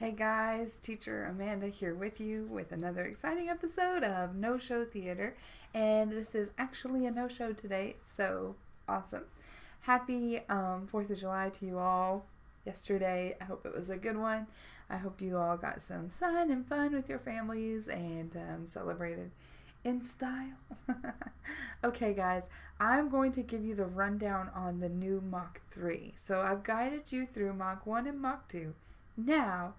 Hey guys, teacher Amanda here with you with another exciting episode of No Show Theater. And this is actually a no show today, so awesome. Happy 4th of July to you all yesterday. I hope it was a good one. I hope you all got some sun and fun with your families and celebrated in style. Okay, guys, I'm going to give you the rundown on the new Mach 3. So I've guided you through Mach 1 and Mach 2. Now,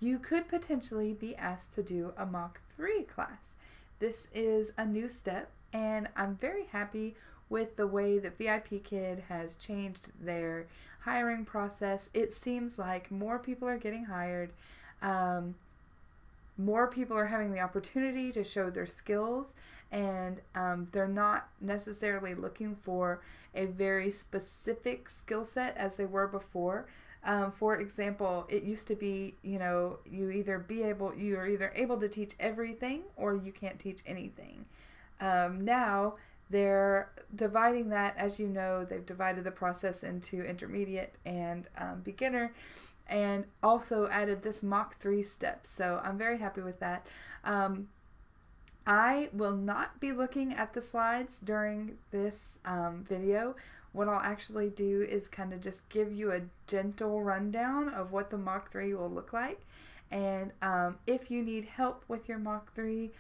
you could potentially be asked to do a Mach 3 class. This is a new step, and I'm very happy with the way that VIP Kid has changed their hiring process. It seems like more people are getting hired. More people are having the opportunity to show their skills, and they're not necessarily looking for a very specific skill set as they were before. For example, it used to be, you're either able to teach everything or you can't teach anything. Now they're dividing that, as you know, they've divided the process into intermediate and beginner, and also added this Mach 3 step. So I'm very happy with that. I will not be looking at the slides during this video. What I'll actually do is kind of just give you a gentle rundown of what the Mach 3 will look like. And if you need help with your Mach 3,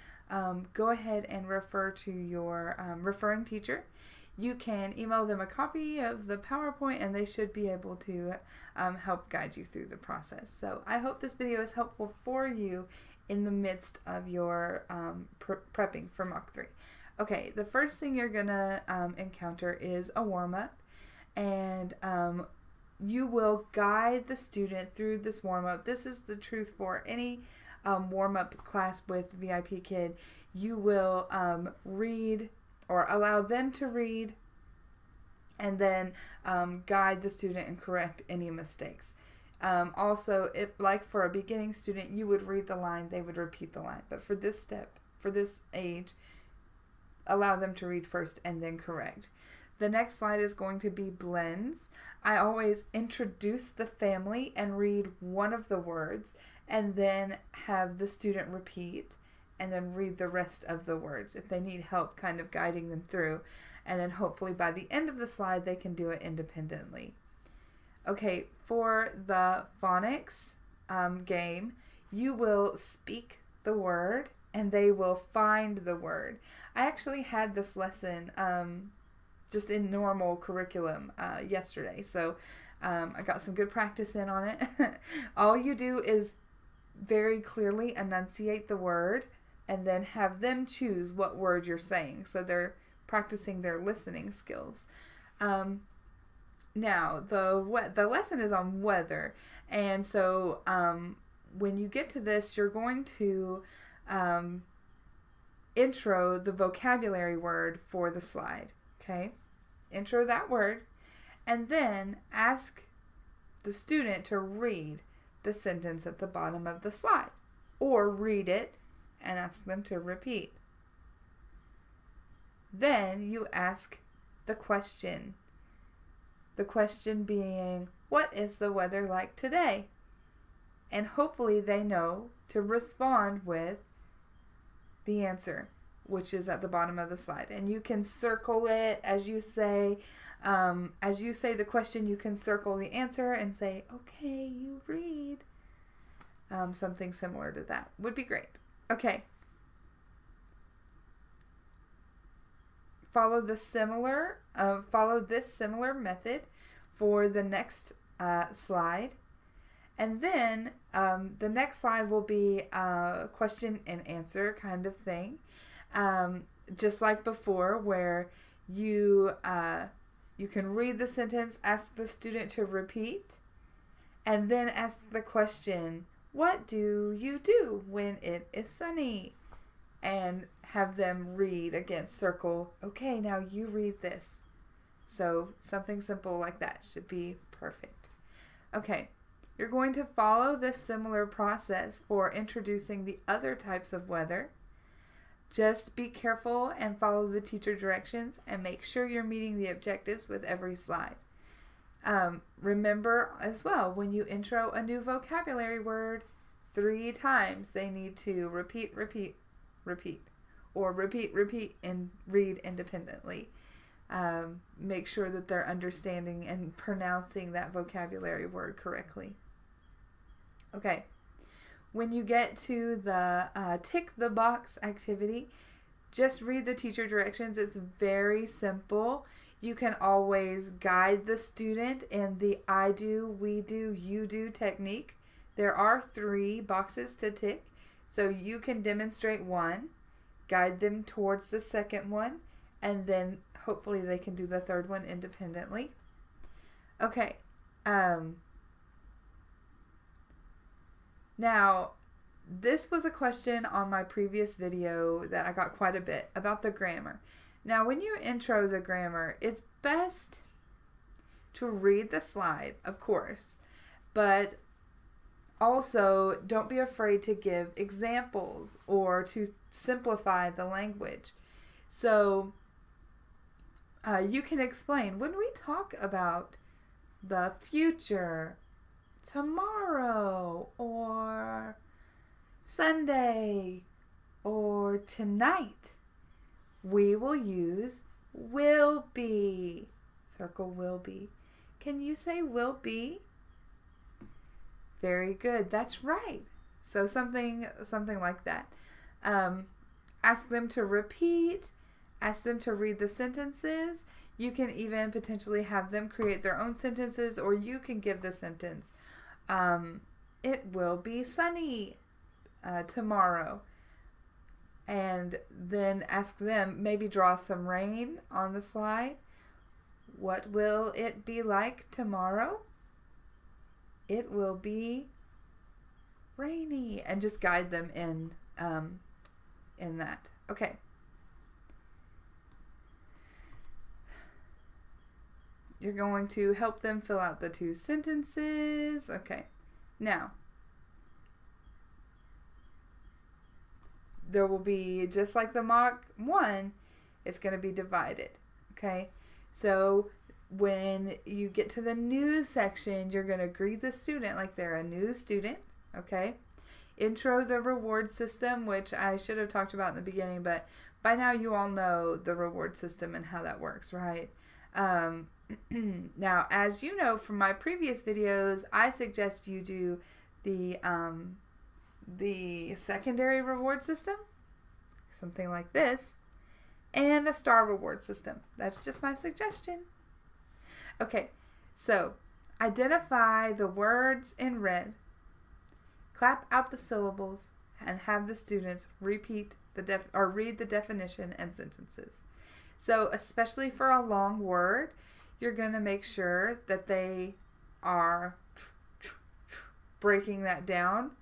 go ahead and refer to your referring teacher. You can email them a copy of the PowerPoint and they should be able to help guide you through the process. So I hope this video is helpful for you in the midst of your prepping for Mach 3. Okay, the first thing you're gonna encounter is a warm-up, and you will guide the student through this warm-up. This is the truth for any warm-up class with VIP Kid. You will read or allow them to read, and then guide the student and correct any mistakes. Also, if like for a beginning student, you would read the line, they would repeat the line. But for this step, for this age, allow them to read first and then correct. The next slide is going to be blends. I always introduce the family and read one of the words and then have the student repeat and then read the rest of the words if they need help kind of guiding them through. And then hopefully by the end of the slide they can do it independently. Okay, for the phonics game, you will speak the word and they will find the word. I actually had this lesson just in normal curriculum yesterday, so I got some good practice in on it. All you do is very clearly enunciate the word and then have them choose what word you're saying, so they're practicing their listening skills. Now, the lesson is on weather, and so when you get to this, you're going to intro the vocabulary word for the slide. Okay? Intro that word, and then ask the student to read the sentence at the bottom of the slide, or read it and ask them to repeat. Then you ask the question. The question being, what is the weather like today? And hopefully they know to respond with the answer, which is at the bottom of the slide. And you can circle it as you say the question. You can circle the answer and say, okay, you read. Something similar to that would be great. Okay. Follow this similar method for the next slide. And then the next slide will be a question and answer kind of thing. Just like before, where you can read the sentence, ask the student to repeat, and then ask the question, what do you do when it is sunny? And have them read again, circle, okay, now you read this. So something simple like that should be perfect. Okay. You're going to follow this similar process for introducing the other types of weather. Just be careful and follow the teacher directions and make sure you're meeting the objectives with every slide. Remember as well, when you intro a new vocabulary word 3 times, they need to repeat, repeat, repeat, or repeat, repeat, and read independently. Make sure that they're understanding and pronouncing that vocabulary word correctly. Okay, when you get to the tick the box activity, just read the teacher directions. It's very simple. You can always guide the student in the I do, we do, you do technique. There are 3 boxes to tick, so you can demonstrate one, guide them towards the second one, and then hopefully they can do the third one independently. Okay. Now, this was a question on my previous video that I got quite a bit about the grammar. Now, when you intro the grammar, it's best to read the slide, of course, but also don't be afraid to give examples or to simplify the language. So, you can explain, when we talk about the future, tomorrow, or Sunday, or tonight, we will use will be. Circle will be. Can you say will be? Very good. That's right. So something like that. Ask them to repeat. Ask them to read the sentences. You can even potentially have them create their own sentences, or you can give the sentence. It will be sunny tomorrow. And then ask them, maybe draw some rain on the slide. What will it be like tomorrow? It will be rainy. And just guide them in that. Okay. You're going to help them fill out the 2 sentences. Okay. Now, there will be, just like the Mach 1, it's going to be divided. Okay. So when you get to the new section, you're going to greet the student like they're a new student. Okay. Intro the reward system, which I should have talked about in the beginning, but by now you all know the reward system and how that works, right? Now, as you know from my previous videos, I suggest you do the secondary reward system, something like this, and the star reward system. That's just my suggestion. Okay, so identify the words in red, clap out the syllables, and have the students repeat read the definition and sentences. So especially for a long word, you're going to make sure that they are breaking that down.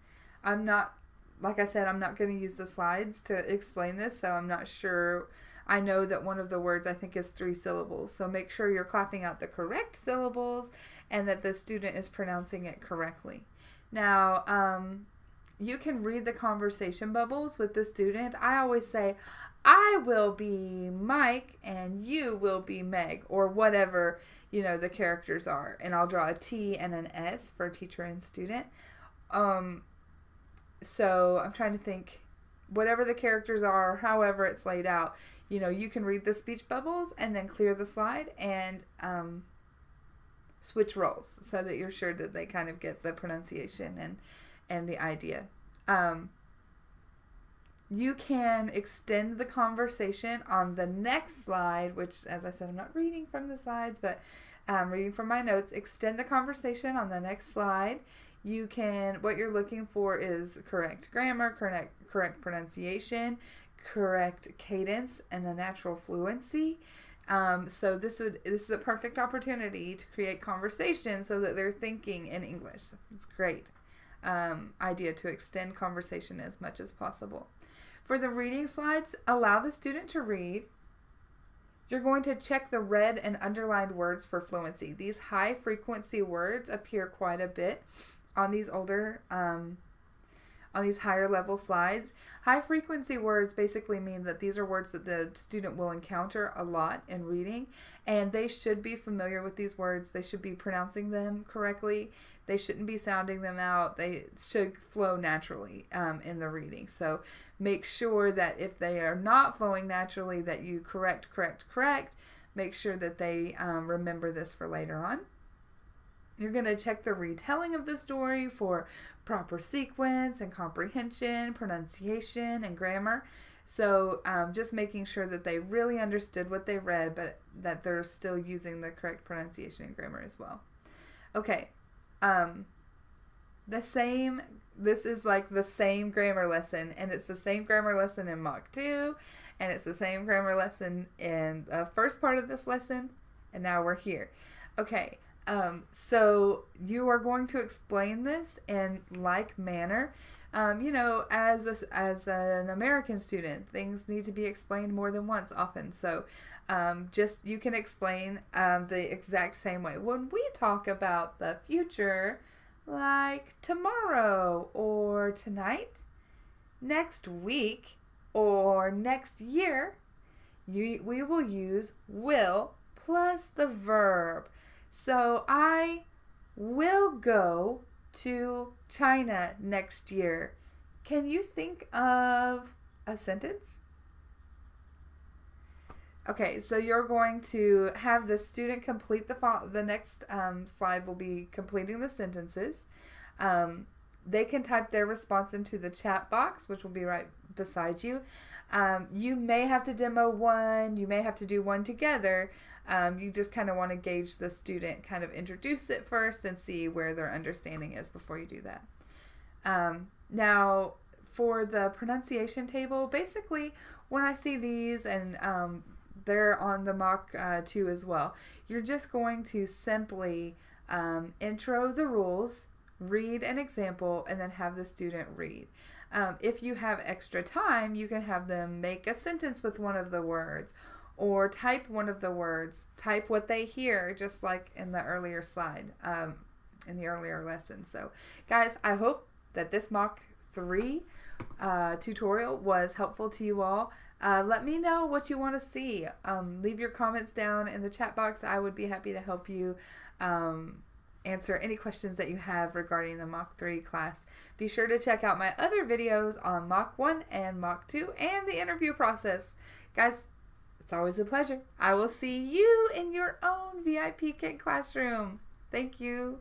Like I said, I'm not going to use the slides to explain this, so I'm not sure. I know that one of the words I think is 3 syllables, so make sure you're clapping out the correct syllables and that the student is pronouncing it correctly. Now, you can read the conversation bubbles with the student. I always say, I will be Mike and you will be Meg, or whatever, the characters are. And I'll draw a T and an S for teacher and student. So I'm trying to think, whatever the characters are, however it's laid out, you can read the speech bubbles and then clear the slide and switch roles so that you're sure that they kind of get the pronunciation and the idea. You can extend the conversation on the next slide, which, as I said, I'm not reading from the slides, but I'm reading from my notes. Extend the conversation on the next slide. What you're looking for is correct grammar, correct pronunciation, correct cadence, and a natural fluency. So this is a perfect opportunity to create conversation so that they're thinking in English. It's great idea to extend conversation as much as possible. For the reading slides, allow the student to read. You're going to check the red and underlined words for fluency. These high frequency words appear quite a bit on these older on these higher level slides. High frequency words basically mean that these are words that the student will encounter a lot in reading, and they should be familiar with these words. They should be pronouncing them correctly. They shouldn't be sounding them out. They should flow naturally in the reading. So make sure that if they are not flowing naturally, that you correct. Make sure that they remember this for later on. You're going to check the retelling of the story for proper sequence and comprehension, pronunciation, and grammar. So just making sure that they really understood what they read, but that they're still using the correct pronunciation and grammar as well. Okay. This is like the same grammar lesson, and it's the same grammar lesson in Mach 2, and it's the same grammar lesson in the first part of this lesson, and now we're here. Okay. So you are going to explain this in like manner. As an American student, things need to be explained more than once often. So you can explain the exact same way. When we talk about the future, like tomorrow or tonight, next week or next year, we will use will plus the verb. So I will go to China next year. Can you think of a sentence? Okay, so you're going to have the student complete the next slide will be completing the sentences. They can type their response into the chat box, which will be right beside you. You may have to demo one. You may have to do one together. You just kind of want to gauge the student, kind of introduce it first and see where their understanding is before you do that. Now, for the pronunciation table, basically, when I see these, and they're on the Mach 2 as well, you're just going to simply intro the rules, read an example, and then have the student read. If you have extra time, you can have them make a sentence with one of the words, or type one of the words, type what they hear, just like in the earlier slide, in the earlier lesson. So, guys, I hope that this Mach 3 tutorial was helpful to you all. Let me know what you want to see. Leave your comments down in the chat box. I would be happy to help you answer any questions that you have regarding the Mach 3 class. Be sure to check out my other videos on Mach 1 and Mach 2 and the interview process. Guys, it's always a pleasure. I will see you in your own VIP Kid classroom. Thank you.